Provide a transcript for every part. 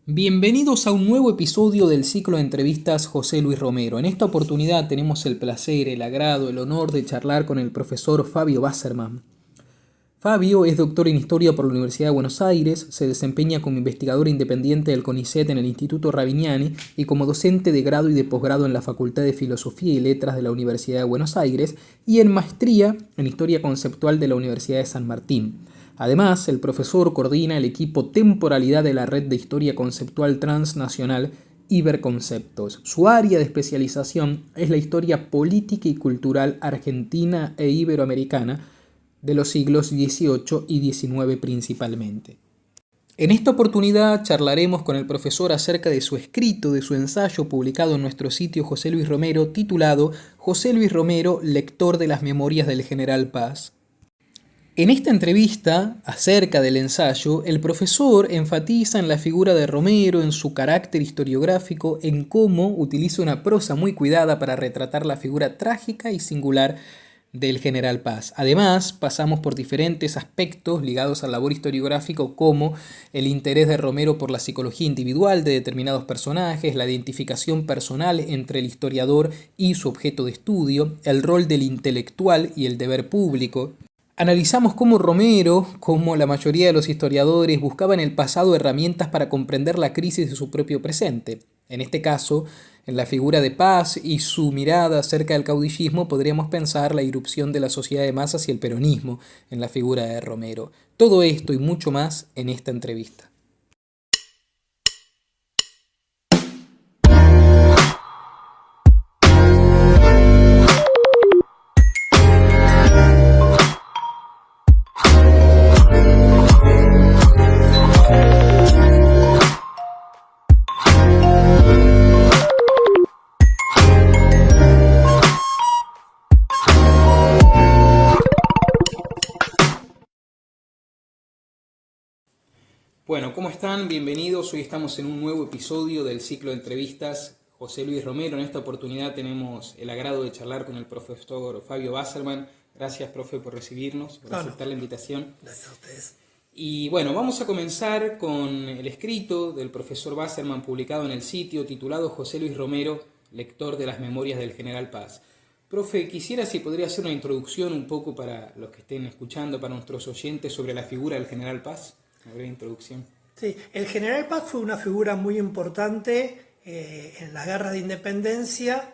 Bienvenidos a un nuevo episodio del ciclo de entrevistas José Luis Romero. En esta oportunidad tenemos el placer, el agrado, el honor de charlar con el profesor Fabio Wasserman. Fabio es doctor en Historia por la Universidad de Buenos Aires, se desempeña como investigador independiente del CONICET en el Instituto Ravignani y como docente de grado y de posgrado en la Facultad de Filosofía y Letras de la Universidad de Buenos Aires y en maestría en Historia Conceptual de la Universidad de San Martín. Además, el profesor coordina el equipo Temporalidad de la Red de Historia Conceptual Transnacional Iberconceptos. Su área de especialización es la historia política y cultural argentina e iberoamericana de los siglos XVIII y XIX principalmente. En esta oportunidad charlaremos con el profesor acerca de su escrito, de su ensayo publicado en nuestro sitio José Luis Romero, titulado José Luis Romero, lector de las memorias del General Paz. En esta entrevista, acerca del ensayo, el profesor enfatiza en la figura de Romero, en su carácter historiográfico, en cómo utiliza una prosa muy cuidada para retratar la figura trágica y singular del General Paz. Además, pasamos por diferentes aspectos ligados al labor historiográfico, como el interés de Romero por la psicología individual de determinados personajes, la identificación personal entre el historiador y su objeto de estudio, el rol del intelectual y el deber público. Analizamos cómo Romero, como la mayoría de los historiadores, buscaba en el pasado herramientas para comprender la crisis de su propio presente. En este caso, en la figura de Paz y su mirada acerca del caudillismo, podríamos pensar la irrupción de la sociedad de masas y el peronismo en la figura de Romero. Todo esto y mucho más en esta entrevista. Bueno, ¿cómo están? Bienvenidos. Hoy estamos en un nuevo episodio del ciclo de entrevistas José Luis Romero. En esta oportunidad tenemos el agrado de charlar con el profesor Fabio Wasserman. Gracias, profe, por recibirnos, por aceptar la invitación. Gracias a ustedes. Y bueno, vamos a comenzar con el escrito del profesor Wasserman publicado en el sitio titulado José Luis Romero, lector de las memorias del General Paz. Profe, quisiera si podría hacer una introducción un poco para los que estén escuchando, para nuestros oyentes, sobre la figura del General Paz. Una breve introducción. Sí, el General Paz fue una figura muy importante en las guerras de independencia,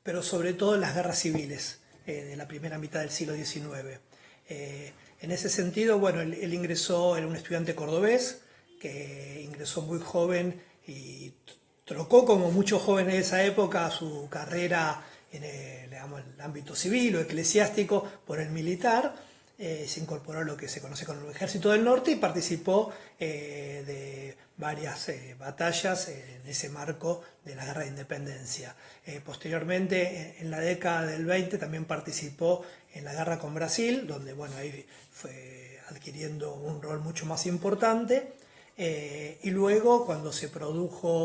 pero sobre todo en las guerras civiles de la primera mitad del siglo XIX. En ese sentido, bueno, él ingresó, era un estudiante cordobés que ingresó muy joven y trocó, como muchos jóvenes de esa época, su carrera en el ámbito civil o eclesiástico por el militar. Se incorporó a lo que se conoce como el Ejército del Norte y participó de varias batallas en ese marco de la Guerra de Independencia. Posteriormente, en la década del 20, también participó en la guerra con Brasil, donde bueno, ahí fue adquiriendo un rol mucho más importante. Y luego, cuando se produjo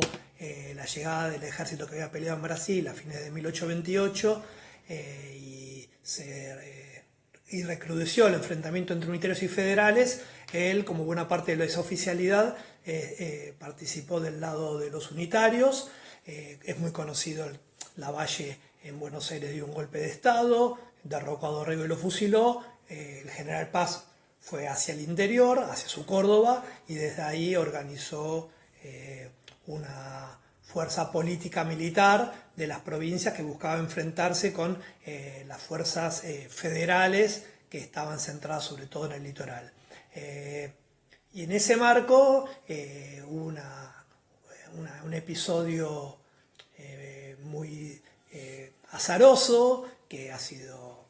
la llegada del ejército que había peleado en Brasil a fines de 1828 y recrudeció el enfrentamiento entre unitarios y federales, él, como buena parte de esa oficialidad, participó del lado de los unitarios. Es muy conocido Lavalle en Buenos Aires dio un golpe de estado, derrocó a Dorrego y lo fusiló. El General Paz fue hacia el interior, hacia su Córdoba, y desde ahí organizó una fuerza política militar de las provincias que buscaba enfrentarse con las fuerzas federales que estaban centradas sobre todo en el litoral. Y en ese marco hubo un episodio muy azaroso que ha sido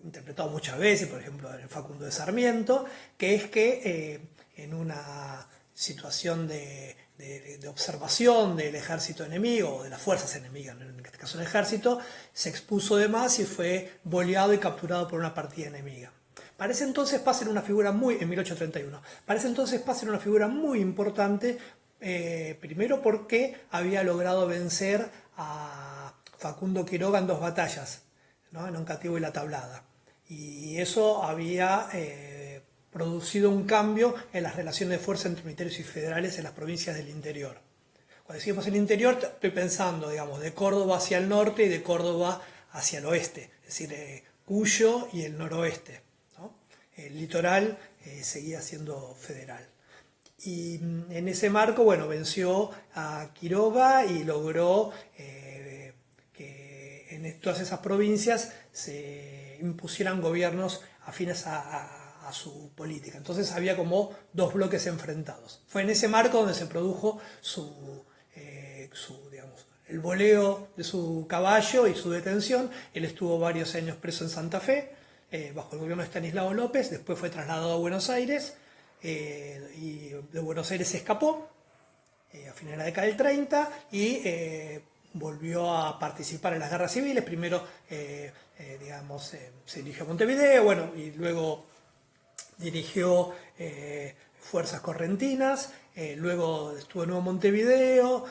interpretado muchas veces, por ejemplo en Facundo de Sarmiento, que es que en una situación de observación del ejército enemigo o de las fuerzas enemigas, en este caso el ejército, se expuso de más y fue boleado y capturado por una partida enemiga. Para ese entonces Paz era una figura en 1831, para ese entonces Paz era una figura muy importante, primero porque había logrado vencer a Facundo Quiroga en 2 batallas, ¿no? En Oncativo y La Tablada. Y eso había producido un cambio en las relaciones de fuerza entre unitarios y federales en las provincias del interior. Cuando decimos el interior, estoy pensando, digamos, de Córdoba hacia el norte y de Córdoba hacia el oeste, es decir, Cuyo y el noroeste, ¿no? El litoral seguía siendo federal. Y en ese marco, bueno, venció a Quiroga y logró que en todas esas provincias se impusieran gobiernos afines a su política. Entonces había como dos bloques enfrentados. Fue en ese marco donde se produjo digamos, el voleo de su caballo y su detención. Él estuvo varios años preso en Santa Fe, bajo el gobierno de Estanislao López, después fue trasladado a Buenos Aires, y de Buenos Aires se escapó a finales de la década del 30 y volvió a participar en las guerras civiles. Primero, digamos, se dirigió a Montevideo, bueno, y luego dirigió fuerzas correntinas, luego estuvo de nuevo en Montevideo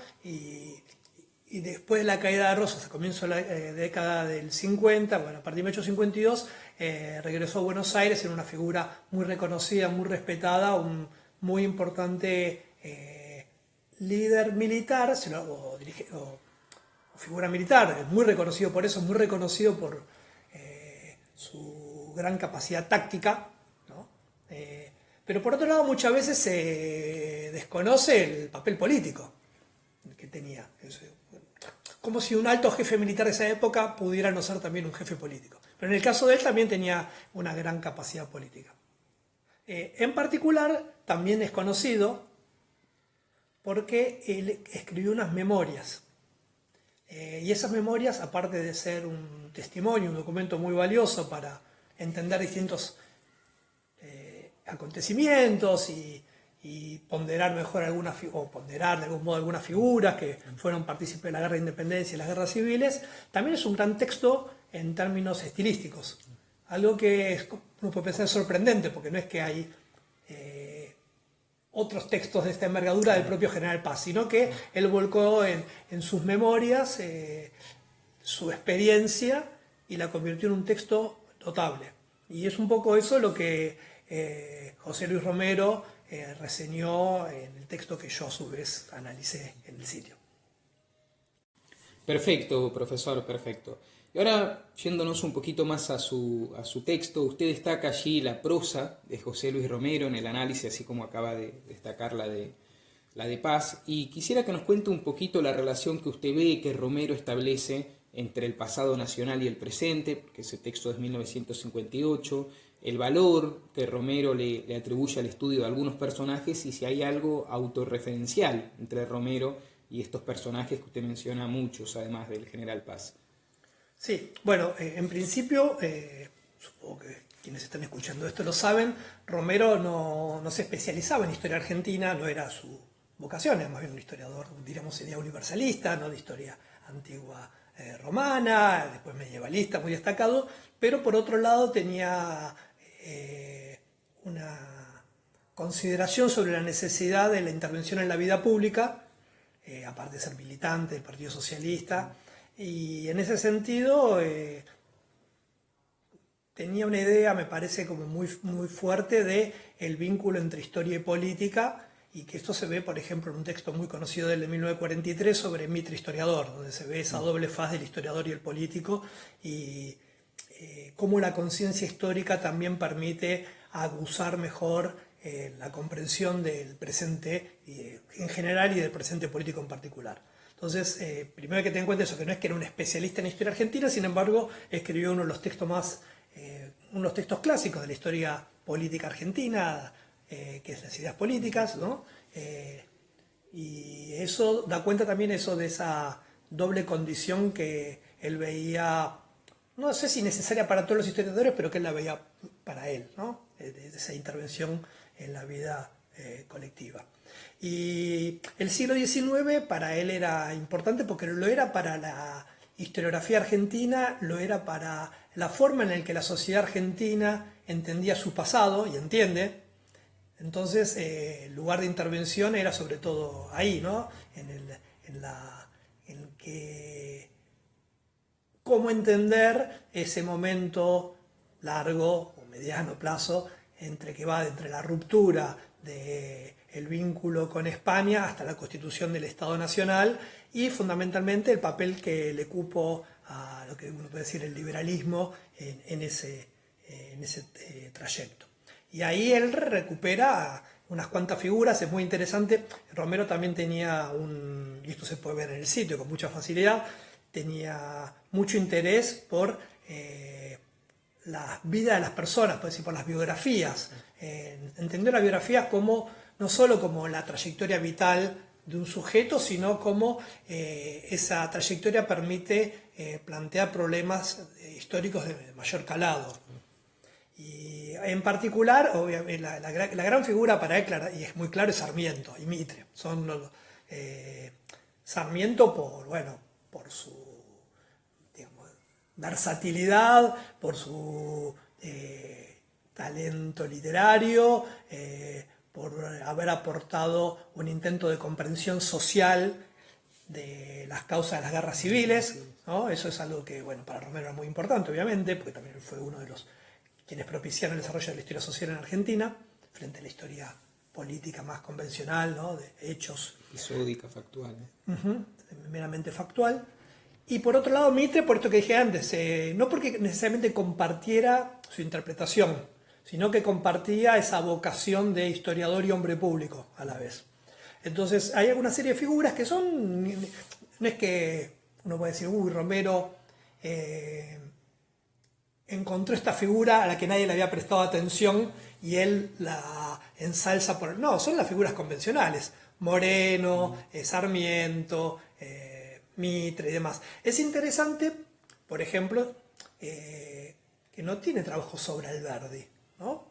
y después de la caída de Rosas, a comienzo de la década del 50, bueno, a partir de 1852, regresó a Buenos Aires en una figura muy reconocida, muy respetada, un muy importante líder militar, o figura militar, es muy reconocido por eso, muy reconocido por su gran capacidad táctica, ¿no? Pero por otro lado, muchas veces se desconoce el papel político que tenía. Como si un alto jefe militar de esa época pudiera no ser también un jefe político. Pero en el caso de él también tenía una gran capacidad política. En particular, también es conocido porque él escribió unas memorias. Y esas memorias, aparte de ser un testimonio, un documento muy valioso para entender distintos acontecimientos y ponderar mejor ponderar de algún modo algunas figuras que fueron partícipes de la guerra de independencia y las guerras civiles, también es un gran texto en términos estilísticos. Algo que uno puede pensar sorprendente, porque no es que hay otros textos de esta envergadura del propio General Paz, sino que él volcó en sus memorias su experiencia y la convirtió en un texto notable. Y es un poco eso lo que José Luis Romero reseñó en el texto que yo a su vez analicé en el sitio. Perfecto, profesor, perfecto. Y ahora, yéndonos un poquito más a su texto, usted destaca allí la prosa de José Luis Romero en el análisis, así como acaba de destacar la de Paz, y quisiera que nos cuente un poquito la relación que usted ve que Romero establece entre el pasado nacional y el presente, que ese texto es 1958, el valor que Romero le atribuye al estudio de algunos personajes y si hay algo autorreferencial entre Romero y estos personajes que usted menciona muchos, además del General Paz. Sí, bueno, en principio, supongo que quienes están escuchando esto lo saben, Romero no se especializaba en historia argentina, no era su vocación, era más bien un historiador, diríamos, sería universalista, no de historia antigua romana, después medievalista, muy destacado, pero por otro lado tenía una consideración sobre la necesidad de la intervención en la vida pública, aparte de ser militante del Partido Socialista, y en ese sentido tenía una idea, me parece, como muy, muy fuerte de el vínculo entre historia y política, y que esto se ve, por ejemplo, en un texto muy conocido del de 1943 sobre Mitre Historiador, donde se ve esa doble faz del historiador y el político, y cómo la conciencia histórica también permite aguzar mejor la comprensión del presente en general y del presente político en particular. Entonces, primero hay que tener en cuenta eso, que no es que era un especialista en historia argentina, sin embargo, escribió uno de los textos clásicos de la historia política argentina, que es Las ideas políticas, ¿no? Y eso da cuenta también eso de esa doble condición que él veía, no sé si necesaria para todos los historiadores, pero que él la veía para él, ¿no? De esa intervención en la vida colectiva. Y el siglo XIX para él era importante porque lo era para la historiografía argentina, lo era para la forma en la que la sociedad argentina entendía su pasado y entiende. Entonces, el lugar de intervención era sobre todo ahí, ¿no? En que cómo entender ese momento largo o mediano plazo entre que va entre la ruptura del vínculo con España hasta la constitución del Estado Nacional y fundamentalmente el papel que le cupo a lo que uno puede decir el liberalismo en ese trayecto. Y ahí él recupera unas cuantas figuras, es muy interesante. Romero también tenía y esto se puede ver en el sitio con mucha facilidad, tenía mucho interés por la vida de las personas, por decir, por las biografías. Entender las biografías como, no solo como la trayectoria vital de un sujeto, sino como esa trayectoria permite plantear problemas históricos de mayor calado. Y en particular, obviamente, la gran figura para él, y es muy claro, es Sarmiento y Mitre. Son Sarmiento por su, digamos, versatilidad, por su talento literario, por haber aportado un intento de comprensión social de las causas de las guerras civiles, ¿no? Eso es algo que, para Romero era muy importante, obviamente, porque también fue uno de los quienes propiciaron el desarrollo de la historia social en Argentina, frente a la historia política más convencional, ¿no? De hechos. Episódica, factual. Meramente factual. Y por otro lado, Mitre, por esto que dije antes, no porque necesariamente compartiera su interpretación, sino que compartía esa vocación de historiador y hombre público a la vez. Entonces, hay alguna serie de figuras que son, no es que uno puede decir, Romero encontró esta figura a la que nadie le había prestado atención y él la ensalza por... No, son las figuras convencionales. Moreno, Sarmiento, Mitre y demás. Es interesante, por ejemplo, que no tiene trabajo sobre Alberdi, ¿no?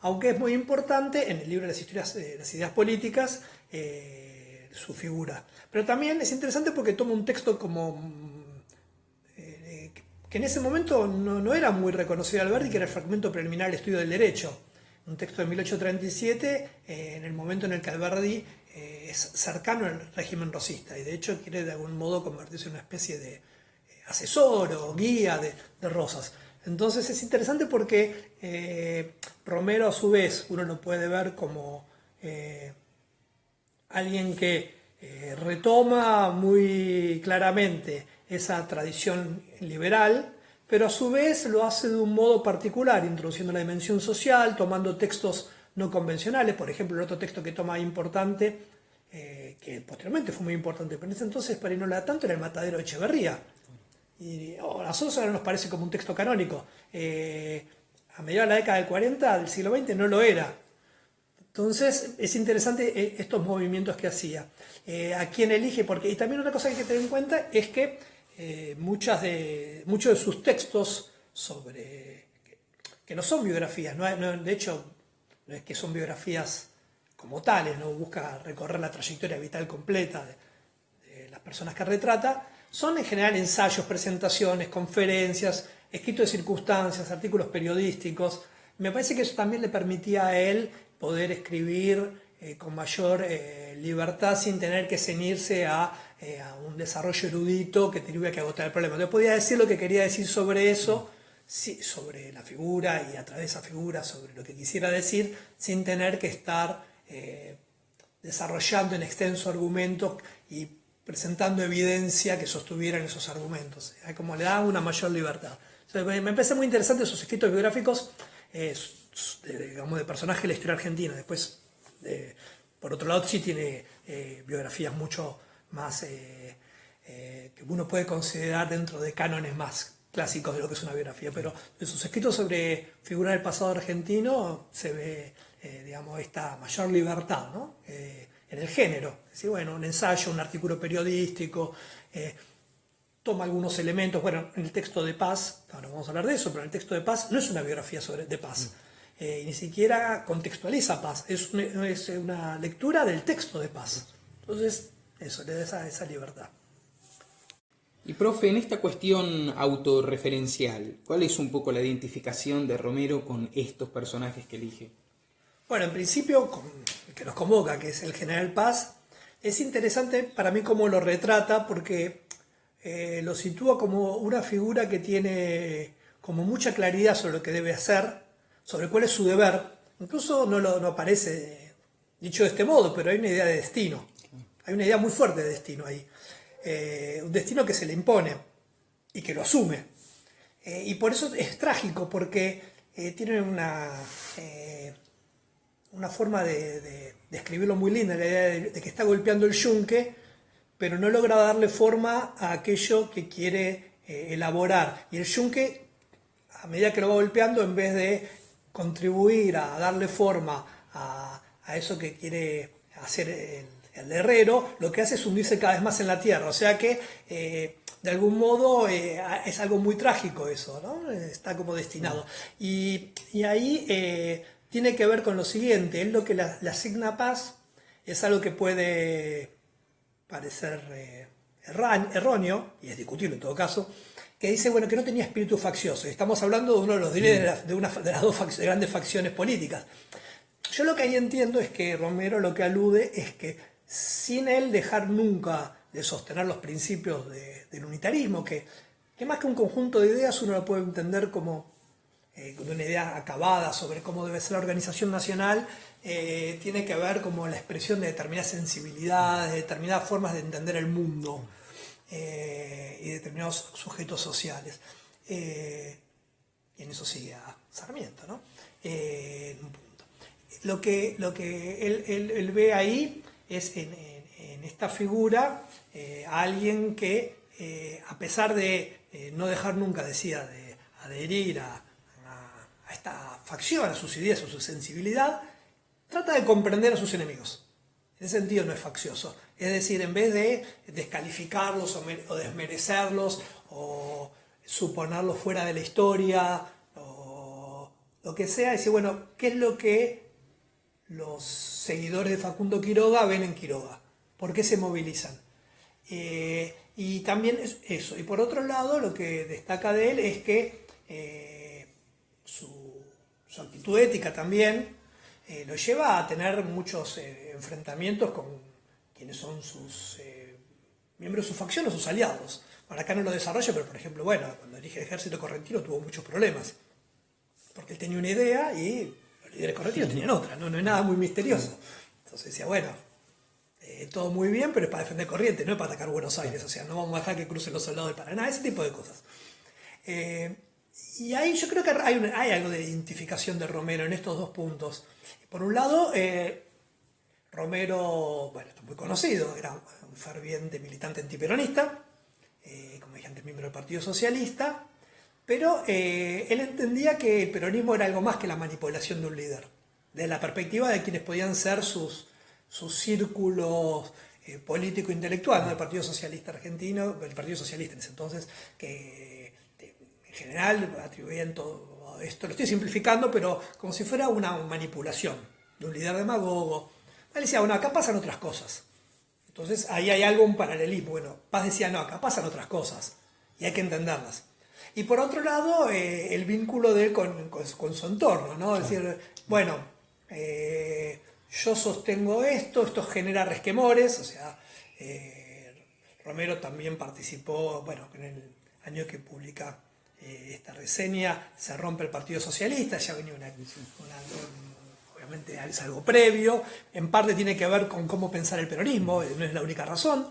Aunque es muy importante en el libro de las ideas políticas su figura. Pero también es interesante porque toma un texto como... que en ese momento no era muy reconocido Alberdi, que era el fragmento preliminar al estudio del derecho. Un texto de 1837, en el momento en el que Alberdi es cercano al régimen rosista y de hecho quiere de algún modo convertirse en una especie de asesor o guía de Rosas. Entonces es interesante porque Romero a su vez uno lo puede ver como alguien que retoma muy claramente esa tradición liberal, pero a su vez lo hace de un modo particular, introduciendo la dimensión social, tomando textos no convencionales. Por ejemplo, el otro texto que toma importante, que posteriormente fue muy importante, pero en ese entonces para no la tanto, era el Matadero de Echeverría. Y a nosotros ahora nos parece como un texto canónico. A mediados de la década del 40 del siglo XX no lo era. Entonces es interesante estos movimientos que hacía. A quién elige, y también una cosa que hay que tener en cuenta es que muchos de sus textos que no son biografías, de hecho no es que son biografías como tales, no busca recorrer la trayectoria vital completa de las personas que retrata, son en general ensayos, presentaciones, conferencias, escritos de circunstancias, artículos periodísticos. Me parece que eso también le permitía a él poder escribir con mayor libertad sin tener que ceñirse a un desarrollo erudito que tuviera que agotar el problema. Yo podía decir lo que quería decir sobre eso, sí, sobre la figura y a través de esa figura sobre lo que quisiera decir, sin tener que estar desarrollando en extenso argumentos y presentando evidencia que sostuvieran esos argumentos. Como le da una mayor libertad. Entonces, me parece muy interesante esos escritos biográficos digamos, de personajes de la historia argentina. Después, por otro lado, sí tiene biografías mucho más que uno puede considerar dentro de cánones más clásicos de lo que es una biografía, pero de sus escritos sobre figuras del pasado argentino se ve, digamos, esta mayor libertad, ¿no? En el género. Es decir, un ensayo, un artículo periodístico, toma algunos elementos, en el texto de Paz, ahora vamos a hablar de eso, pero en el texto de Paz no es una biografía de Paz, ni siquiera contextualiza Paz, es una lectura del texto de Paz. Entonces, eso le da esa libertad. Y profe, en esta cuestión autorreferencial, ¿cuál es un poco la identificación de Romero con estos personajes que elige? En principio, el que nos convoca, que es el general Paz, es interesante para mí cómo lo retrata, porque lo sitúa como una figura que tiene como mucha claridad sobre lo que debe hacer, sobre cuál es su deber. Incluso no aparece dicho de este modo, pero hay una idea de destino. Hay una idea muy fuerte de destino ahí. Un destino que se le impone y que lo asume. Y por eso es trágico, porque tiene una forma de escribirlo muy linda, la idea de que está golpeando el yunque, pero no logra darle forma a aquello que quiere elaborar. Y el yunque, a medida que lo va golpeando, en vez de contribuir a darle forma a eso que quiere hacer el herrero, lo que hace es hundirse cada vez más en la tierra. O sea que, de algún modo, es algo muy trágico eso, ¿no? Está como destinado. Y ahí tiene que ver con lo siguiente: es lo que le asigna paz, es algo que puede parecer erróneo, y es discutible en todo caso, que dice, bueno, que no tenía espíritu faccioso. Estamos hablando de uno de los líderes de las dos grandes facciones políticas. Yo lo que ahí entiendo es que Romero lo que alude es que, sin él dejar nunca de sostener los principios del unitarismo, que más que un conjunto de ideas uno lo puede entender como una idea acabada sobre cómo debe ser la organización nacional, tiene que ver como la expresión de determinadas sensibilidades, de determinadas formas de entender el mundo y determinados sujetos sociales. Y en eso sigue a Sarmiento, ¿no? En un punto. Lo que él ve ahí es en esta figura a alguien que, a pesar de no dejar nunca, decía, de adherir a esta facción, a sus ideas, a su sensibilidad, trata de comprender a sus enemigos. En ese sentido no es faccioso. Es decir, en vez de descalificarlos o desmerecerlos o suponerlos fuera de la historia o lo que sea, decir, bueno, ¿qué es lo que los seguidores de Facundo Quiroga ven en Quiroga? ¿Por qué se movilizan? Y también es eso. Y por otro lado, lo que destaca de él es que su actitud ética también lo lleva a tener muchos enfrentamientos con quienes son sus miembros de su facción o sus aliados. Bueno, acá no lo desarrolla, pero por ejemplo, bueno, cuando dirige el ejército correntino tuvo muchos problemas, porque él tenía una idea y los líderes correntinos tenían otra, no es nada muy misterioso. Entonces decía, bueno, todo muy bien, pero es para defender Corrientes, no es para atacar Buenos Aires, o sea, no vamos a dejar que crucen los soldados del Paraná, ese tipo de cosas. Y ahí yo creo que hay algo de identificación de Romero en estos dos puntos. Por un lado, Romero, bueno, esto es muy conocido, era un ferviente militante antiperonista, como dije antes, miembro del Partido Socialista, pero él entendía que el peronismo era algo más que la manipulación de un líder, desde la perspectiva de quienes podían ser sus círculos político-intelectual, ¿no? El Partido Socialista argentino, el Partido Socialista en ese entonces, que en general atribuían todo esto, lo estoy simplificando, pero como si fuera una manipulación de un líder demagogo. Él decía, bueno, acá pasan otras cosas. Entonces ahí hay algo, un paralelismo. Bueno, Paz decía, no, acá pasan otras cosas y hay que entenderlas. Y por otro lado, el vínculo de él con su entorno, ¿no? Es decir, bueno, yo sostengo esto genera resquemores, o sea, Romero también participó, bueno, en el año que publica esta reseña, se rompe el Partido Socialista, ya venía obviamente es algo previo, en parte tiene que ver con cómo pensar el peronismo, no es la única razón.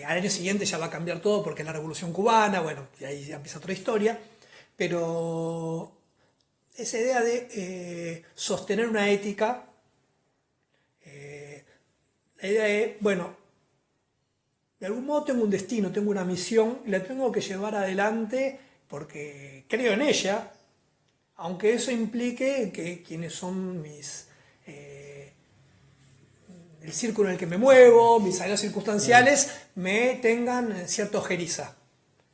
Al año siguiente ya va a cambiar todo porque es la Revolución Cubana, bueno, y ahí ya empieza otra historia, pero esa idea de sostener una ética, la idea de, bueno, de algún modo tengo un destino, tengo una misión, y la tengo que llevar adelante porque creo en ella, aunque eso implique que quienes son el círculo en el que me muevo, mis aliados circunstanciales, me tengan cierta ojeriza.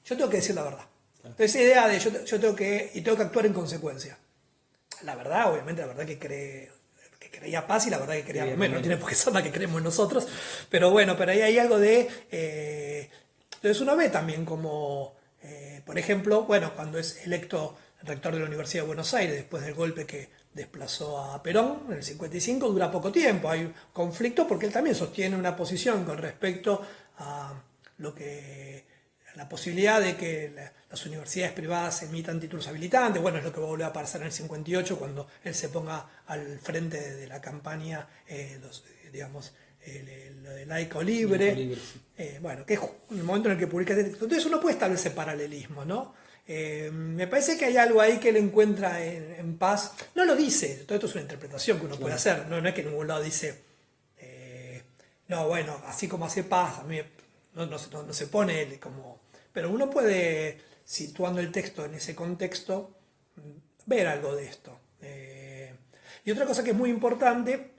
Yo tengo que decir la verdad. Entonces, esa idea de yo tengo que actuar en consecuencia. La verdad, obviamente, la verdad que creía Paz y la verdad que creía Romero, no tiene por qué ser la que creemos nosotros, pero bueno, pero ahí hay algo de... entonces uno ve también como, por ejemplo, bueno, cuando es electo rector de la Universidad de Buenos Aires, después del golpe que desplazó a Perón en el 55, dura poco tiempo, hay conflicto porque él también sostiene una posición con respecto a lo que la posibilidad de que las universidades privadas emitan títulos habilitantes. Bueno, es lo que va a volver a pasar en el 58 cuando él se ponga al frente de la campaña, digamos, lo de laico libre. Sí. Bueno, que es el momento en el que publica este texto. Entonces uno puede establecer paralelismo, ¿no? Me parece que hay algo ahí que él encuentra en Paz. No lo dice, todo esto es una interpretación que uno puede hacer. No es que en ningún lado dice, no, bueno, así como hace Paz, a mí no se pone él como... Pero uno puede, situando el texto en ese contexto, ver algo de esto. Y otra cosa que es muy importante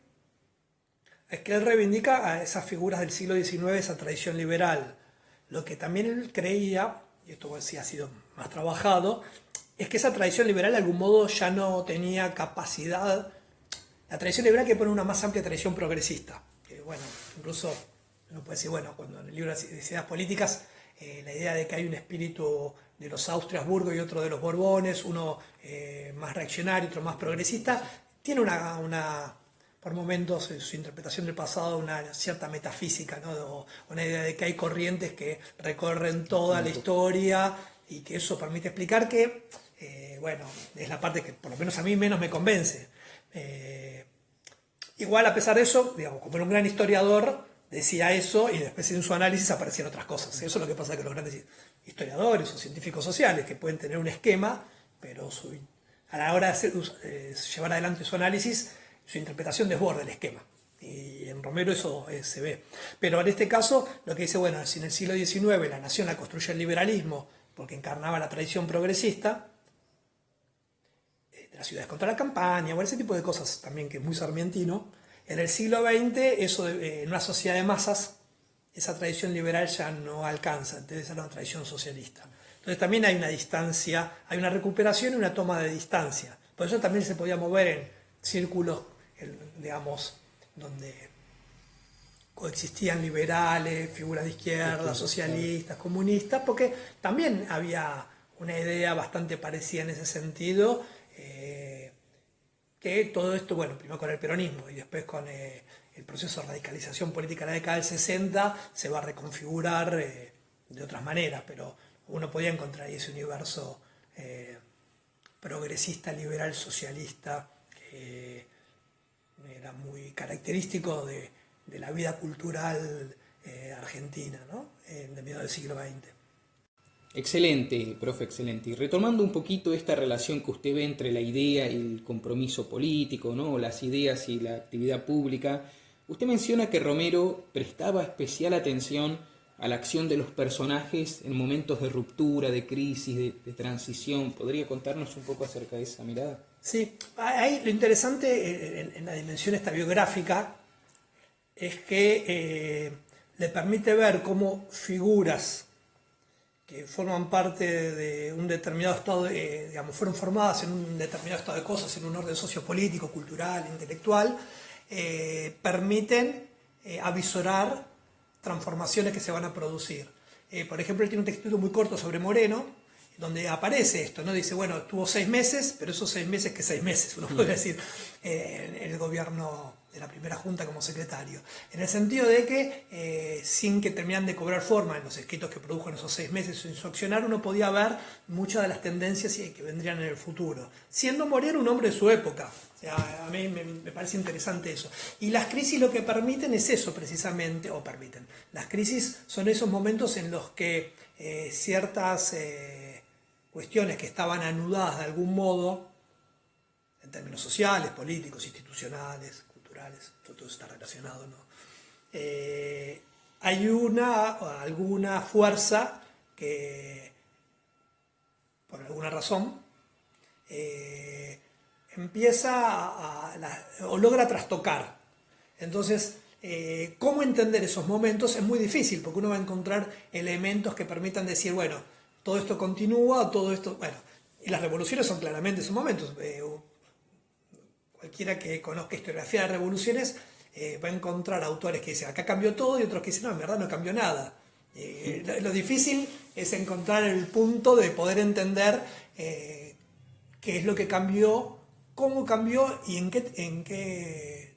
es que él reivindica a esas figuras del siglo XIX, esa tradición liberal. Lo que también él creía, y esto sí ha sido más trabajado, es que esa tradición liberal de algún modo ya no tenía capacidad. La tradición liberal que pone una más amplia tradición progresista. Que, bueno, incluso uno puede decir, bueno, cuando en el libro de ideas políticas, la idea de que hay un espíritu de los Austriasburgo y otro de los Borbones, uno más reaccionario, otro más progresista, tiene por momentos en su interpretación del pasado, una cierta metafísica, ¿no? Una idea de que hay corrientes que recorren toda la historia y que eso permite explicar que, bueno, es la parte que por lo menos a mí menos me convence. Igual, a pesar de eso, digamos, como era un gran historiador, decía eso y después en su análisis aparecían otras cosas. Eso es lo que pasa con los grandes historiadores o científicos sociales, que pueden tener un esquema, pero a la hora de llevar adelante su análisis, su interpretación desborda el esquema. Y en Romero eso se ve. Pero en este caso, lo que dice, bueno, si en el siglo XIX la nación la construye el liberalismo, porque encarnaba la tradición progresista, de las ciudades contra la campaña, o ese tipo de cosas también que es muy sarmientino, en el siglo XX, eso en una sociedad de masas, esa tradición liberal ya no alcanza, entonces es una tradición socialista. Entonces también hay una distancia, hay una recuperación y una toma de distancia. Por eso también se podía mover en círculos, digamos, donde coexistían liberales, figuras de izquierda, socialistas, comunistas, porque también había una idea bastante parecida en ese sentido, que todo esto, bueno, primero con el peronismo y después con el proceso de radicalización política en la década del 60, se va a reconfigurar de otras maneras, pero uno podía encontrar ahí ese universo progresista, liberal, socialista, que era muy característico de la vida cultural argentina, ¿no? En el medio del siglo XX. Excelente, profe, excelente. Y retomando un poquito esta relación que usted ve entre la idea y el compromiso político, ¿no? Las ideas y la actividad pública, usted menciona que Romero prestaba especial atención a la acción de los personajes en momentos de ruptura, de crisis, de transición. ¿Podría contarnos un poco acerca de esa mirada? Sí, ahí lo interesante en la dimensión esta biográfica es que le permite ver cómo figuras que forman parte de un determinado estado, digamos, fueron formadas en un determinado estado de cosas, en un orden sociopolítico, cultural, intelectual, permiten avisorar transformaciones que se van a producir. Por ejemplo, él tiene un texto muy corto sobre Moreno, donde aparece esto, ¿no? Dice, bueno, estuvo 6 meses, pero esos 6 meses, ¿qué 6 meses? Uno podría decir, en el gobierno de la primera junta como secretario. En el sentido de que, sin que terminaran de cobrar forma en los escritos que produjo en esos 6 meses en su accionar, uno podía ver muchas de las tendencias que vendrían en el futuro. Siendo Moreno un hombre de su época. O sea, a mí me parece interesante eso. Y las crisis lo que permiten es eso precisamente, o permiten. Las crisis son esos momentos en los que ciertas cuestiones que estaban anudadas de algún modo, en términos sociales, políticos, institucionales, culturales, todo está relacionado, ¿no? Hay alguna fuerza que, por alguna razón, empieza o logra trastocar. Entonces, cómo entender esos momentos es muy difícil, porque uno va a encontrar elementos que permitan decir, bueno, todo esto continúa, todo esto, bueno, y las revoluciones son claramente esos momentos. Cualquiera que conozca historiografía de revoluciones va a encontrar autores que dicen, acá cambió todo, y otros que dicen, no, en verdad no cambió nada. Lo difícil es encontrar el punto de poder entender qué es lo que cambió, cómo cambió y en qué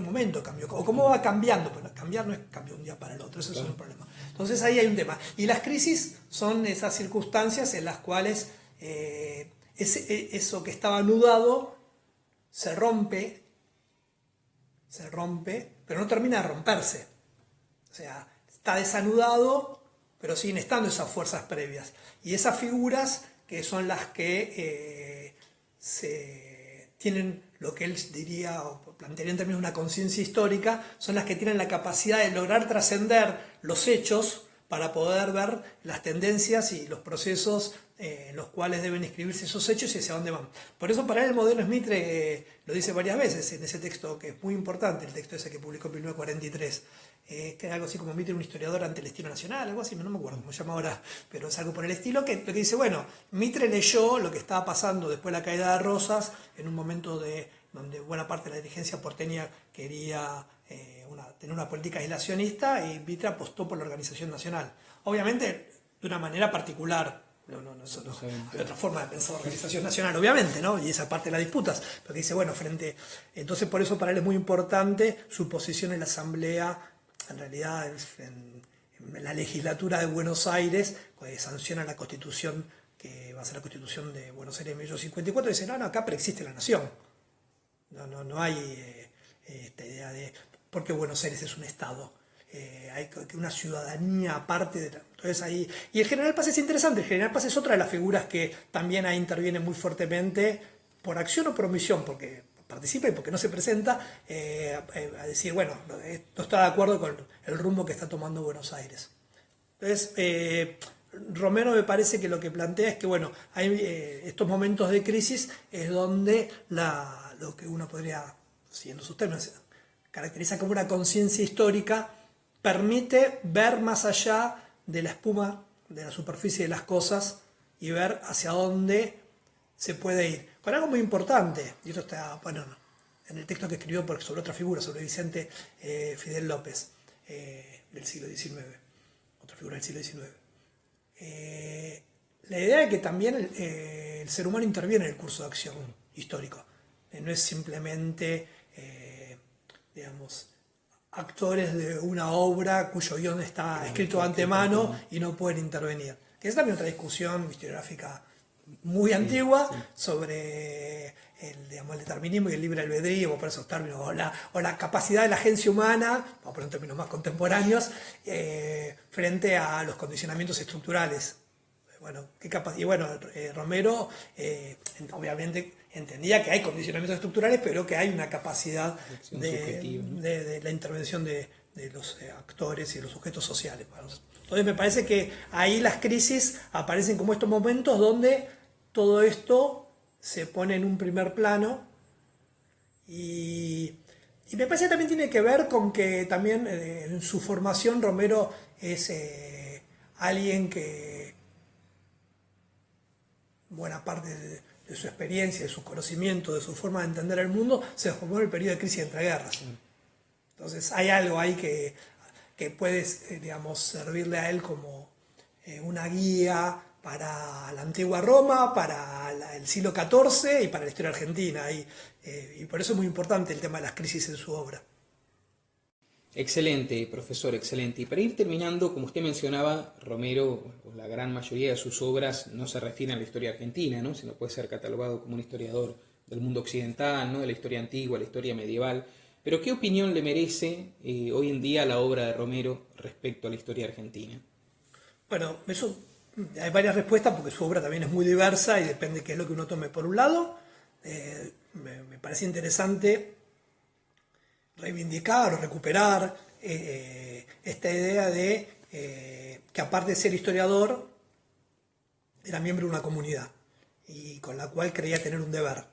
momento cambió, o cómo va cambiando. Bueno, cambiar no es cambio de un día para el otro, eso es un problema. Entonces ahí hay un tema. Y las crisis son esas circunstancias en las cuales eso que estaba anudado se rompe, pero no termina de romperse. O sea, está desanudado, pero siguen estando esas fuerzas previas. Y esas figuras que son las que se tienen lo que él diría o plantearía en términos de una conciencia histórica, son las que tienen la capacidad de lograr trascender los hechos para poder ver las tendencias y los procesos en los cuales deben escribirse esos hechos y hacia dónde van. Por eso para él el modelo Mitre lo dice varias veces en ese texto que es muy importante, el texto ese que publicó en 1943, que es algo así como Mitre, un historiador ante el estilo nacional, algo así, no me acuerdo cómo se llama ahora, pero es algo por el estilo, que dice, bueno, Mitre leyó lo que estaba pasando después de la caída de Rosas, en un momento donde buena parte de la dirigencia porteña quería tener una política aislacionista, y Mitre apostó por la organización nacional. Obviamente de una manera particular, hay otra forma de pensar la organización nacional, obviamente, ¿no? Y esa parte de las disputas, pero que dice, bueno, entonces por eso para él es muy importante su posición en la Asamblea, en realidad en la legislatura de Buenos Aires, que sanciona la Constitución, que va a ser la Constitución de Buenos Aires de 1854, y dice, no, acá preexiste la nación. No hay esta idea de porque Buenos Aires es un estado, hay que una ciudadanía aparte de entonces ahí. Y el general Paz es interesante, el general Paz es otra de las figuras que también ahí interviene muy fuertemente por acción o por omisión, porque participa y porque no se presenta, a decir, bueno, no está de acuerdo con el rumbo que está tomando Buenos Aires. Entonces Romero me parece que lo que plantea es que, bueno, hay estos momentos de crisis es donde lo que uno podría, siguiendo sus términos, caracteriza como una conciencia histórica, permite ver más allá de la espuma, de la superficie de las cosas, y ver hacia dónde se puede ir. Con algo muy importante, y esto está, bueno, en el texto que escribió sobre otra figura, sobre Vicente Fidel López, del siglo XIX, otra figura del siglo XIX. La idea es que también el ser humano interviene en el curso de acción histórico. No es simplemente, digamos, actores de una obra cuyo guión está escrito de antemano y no pueden intervenir. Que es también otra discusión historiográfica muy antigua sobre el determinismo y el libre albedrío, por esos términos, o la capacidad de la agencia humana, vamos a poner en términos más contemporáneos, frente a los condicionamientos estructurales. Bueno, Romero obviamente entendía que hay condicionamientos estructurales, pero que hay una capacidad de la intervención de los actores y de los sujetos sociales. Entonces me parece que ahí las crisis aparecen como estos momentos donde todo esto se pone en un primer plano, y me parece que también tiene que ver con que también en su formación Romero es alguien que buena parte de su experiencia, de su conocimiento, de su forma de entender el mundo, se formó en el periodo de crisis de entreguerras. Entonces hay algo ahí que puede, digamos, servirle a él como una guía para la antigua Roma, para el siglo XIV y para la historia argentina. Y por eso es muy importante el tema de las crisis en su obra. Excelente, profesor, excelente. Y para ir terminando, como usted mencionaba, Romero, la gran mayoría de sus obras no se refieren a la historia argentina, ¿no? Sino puede ser catalogado como un historiador del mundo occidental, ¿no? De la historia antigua, la historia medieval. Pero ¿qué opinión le merece hoy en día la obra de Romero respecto a la historia argentina? Bueno, eso hay varias respuestas porque su obra también es muy diversa y depende de qué es lo que uno tome. Por un lado, me parece interesante reivindicar o recuperar esta idea de que aparte de ser historiador, era miembro de una comunidad y con la cual creía tener un deber,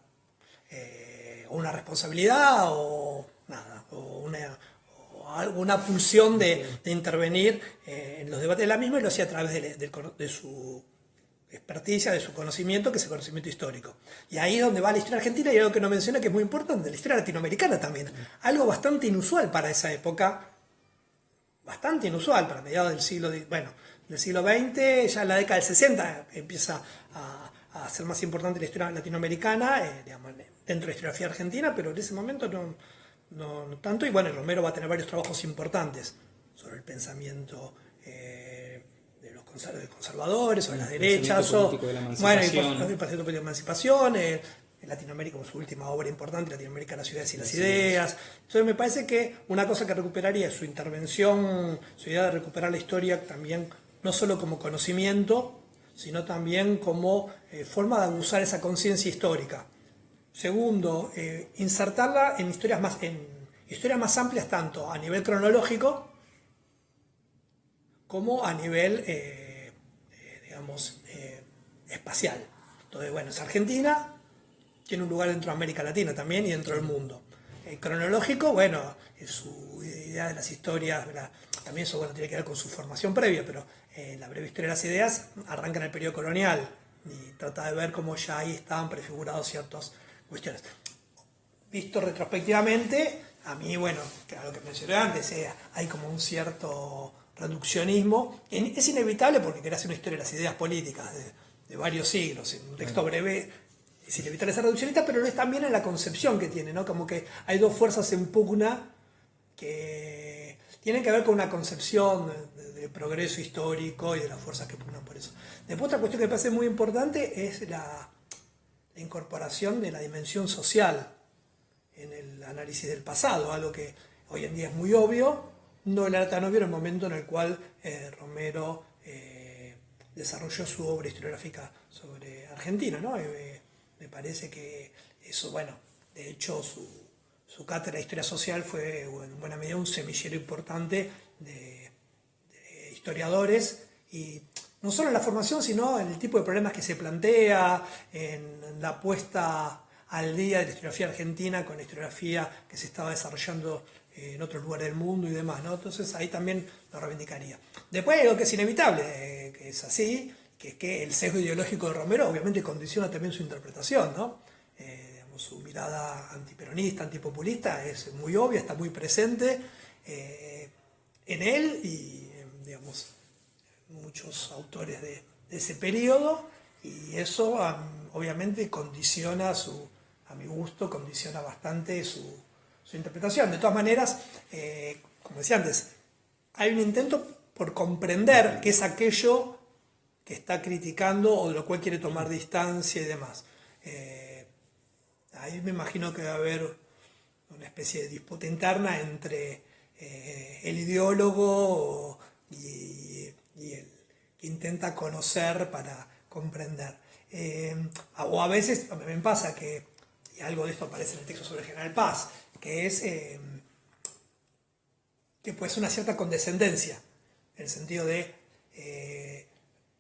o una responsabilidad o nada, o alguna pulsión de intervenir en los debates de la misma, y lo hacía a través de su experticia, de su conocimiento, que es el conocimiento histórico. Y ahí es donde va la historia argentina, y algo que no menciona que es muy importante, la historia latinoamericana también. Algo bastante inusual para esa época, bastante inusual para mediados del siglo XX, ya en la década del 60 empieza a ser más importante la historia latinoamericana, digamos, dentro de la historiografía argentina, pero en ese momento no tanto. Y bueno, Romero va a tener varios trabajos importantes sobre el pensamiento de los conservadores, sobre las derechas, político de la emancipación. Bueno, el pensamiento político de la emancipación, en Latinoamérica, como su última obra importante, Latinoamérica, las ciudades y las ideas. Entonces me parece que una cosa que recuperaría es su intervención, su idea de recuperar la historia también, no solo como conocimiento, sino también como forma de abusar esa conciencia histórica. Segundo, insertarla en historias más amplias, tanto a nivel cronológico como a nivel, espacial. Entonces, bueno, es Argentina, tiene un lugar dentro de América Latina también y dentro del mundo. Cronológico, bueno, es su idea de las historias, también eso bueno, tiene que ver con su formación previa, pero la breve historia de las ideas arranca en el periodo colonial y trata de ver cómo ya ahí estaban prefigurados ciertas cuestiones. Visto retrospectivamente, a mí, bueno, que a lo que mencioné antes, hay como un cierto reduccionismo. Es inevitable porque querés hacer una historia de las ideas políticas de varios siglos, en un texto breve. Es inevitable ser reduccionista, pero lo es también en la concepción que tiene, ¿no? Como que hay dos fuerzas en pugna que tienen que ver con una concepción de progreso histórico y de las fuerzas que pugnan por eso. Después otra cuestión que me parece muy importante es la incorporación de la dimensión social en el análisis del pasado, algo que hoy en día es muy obvio, no era tan obvio en el momento en el cual Romero desarrolló su obra historiográfica sobre Argentina, ¿no? Me parece que eso, bueno, de hecho su cátedra de historia social fue en buena medida un semillero importante de historiadores, y no solo en la formación, sino en el tipo de problemas que se plantea, en la puesta al día de la historiografía argentina con la historiografía que se estaba desarrollando en otros lugares del mundo y demás, ¿no? Entonces ahí también lo reivindicaría. Después hay algo que es inevitable, que es así, que es que el sesgo ideológico de Romero obviamente condiciona también su interpretación, ¿no? Su mirada antiperonista, antipopulista es muy obvia, está muy presente en él y, digamos, muchos autores de ese periodo, y eso obviamente condiciona a mi gusto, condiciona bastante su interpretación. De todas maneras, como decía antes, hay un intento por comprender qué es aquello que está criticando o de lo cual quiere tomar distancia y demás. Ahí me imagino que va a haber una especie de disputa interna entre el ideólogo y el que intenta conocer para comprender. O a veces, a mí me pasa que, y algo de esto aparece en el texto sobre el General Paz, que es que puede ser una cierta condescendencia, en el sentido de,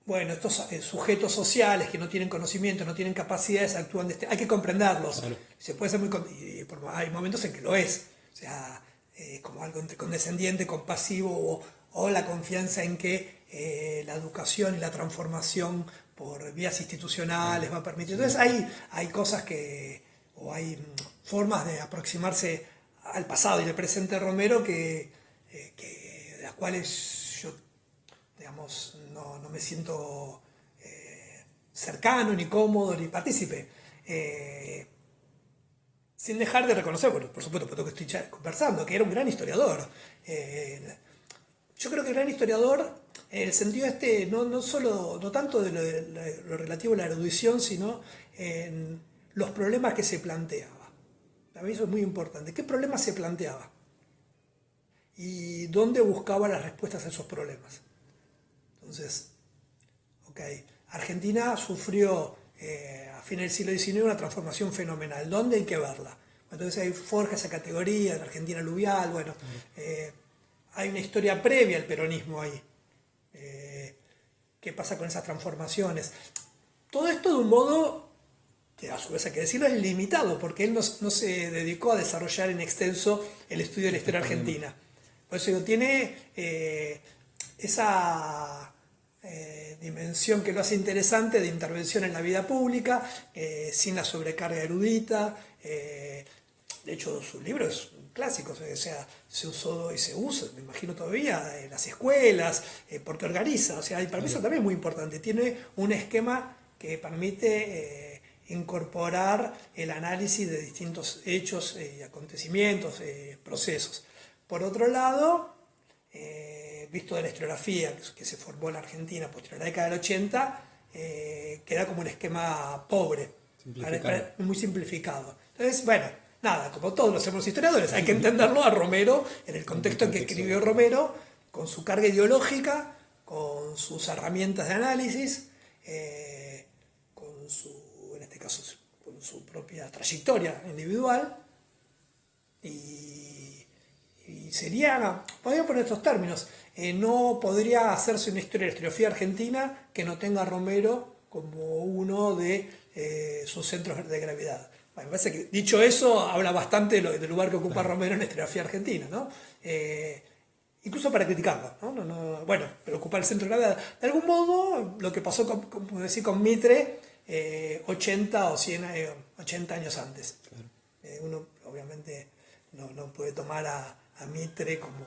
bueno, estos sujetos sociales que no tienen conocimiento, no tienen capacidades, actúan hay que comprenderlos. Claro. Se puede ser hay momentos en que lo es, o sea, como algo entre condescendiente, compasivo, o la confianza en que la educación y la transformación por vías institucionales va a permitir. Entonces hay cosas o hay formas de aproximarse al pasado y al presente de Romero de las cuales yo, digamos, no me siento cercano, ni cómodo, ni partícipe. Sin dejar de reconocer, bueno, por supuesto, por lo que estoy conversando, que era un gran historiador. Yo creo que el gran historiador, en el sentido no tanto de lo relativo a la erudición, sino en los problemas que se planteaba. A mí eso es muy importante. ¿Qué problemas se planteaba? Y dónde buscaba las respuestas a esos problemas. Entonces, Argentina sufrió a fines del siglo XIX una transformación fenomenal. ¿Dónde hay que verla? Entonces ahí forja esa categoría de la Argentina aluvial. Bueno, hay una historia previa al peronismo ahí. ¿Qué pasa con esas transformaciones? Todo esto de un modo que a su vez hay que decirlo es limitado, porque él no se dedicó a desarrollar en extenso el estudio de la historia argentina. Por eso tiene esa dimensión que lo hace interesante de intervención en la vida pública, sin la sobrecarga erudita. De hecho, sus libros clásicos, o sea, se usó y se usa, me imagino todavía, en las escuelas, porque organiza, o sea, y para mí eso también es muy importante. Tiene un esquema que permite incorporar el análisis de distintos hechos y acontecimientos, procesos. Por otro lado, visto de la historiografía que se formó en la Argentina posterior a la década del 80, queda como un esquema pobre, muy simplificado. Entonces, bueno, nada, como todos los hacemos historiadores, hay que entenderlo a Romero en el contexto en que escribió Romero, con su carga ideológica, con sus herramientas de análisis, en este caso, con su propia trayectoria individual, y sería, podría poner estos términos, no podría hacerse una historia de la historiografía argentina que no tenga a Romero como uno de sus centros de gravedad. Bueno, me parece que, dicho eso, habla bastante del lugar que ocupa Romero en la historiografía argentina, ¿no? Incluso para criticarlo, ¿no? Bueno, pero ocupa el centro de gravedad. De algún modo, lo que pasó con Mitre 80 o 80 años antes. Claro. Uno obviamente no puede tomar a Mitre como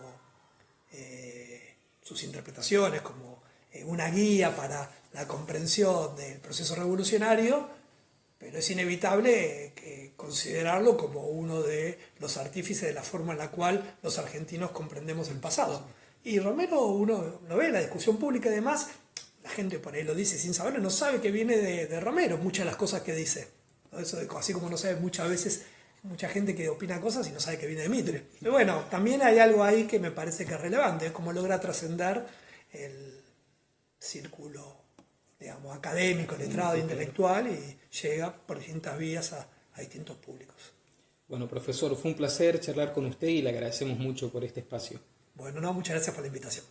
sus interpretaciones, como una guía para la comprensión del proceso revolucionario, pero es inevitable considerarlo como uno de los artífices de la forma en la cual los argentinos comprendemos el pasado. Y Romero, uno lo ve en la discusión pública y demás, la gente por ahí lo dice sin saberlo, no sabe que viene de Romero, muchas de las cosas que dice. Eso, así como no sabe muchas veces mucha gente que opina cosas y no sabe que viene de Mitre. Pero bueno, también hay algo ahí que me parece que es relevante, es cómo logra trascender el círculo, digamos, académico, letrado, intelectual, y llega por distintas vías a distintos públicos. Bueno, profesor, fue un placer charlar con usted y le agradecemos mucho por este espacio. Bueno, muchas gracias por la invitación.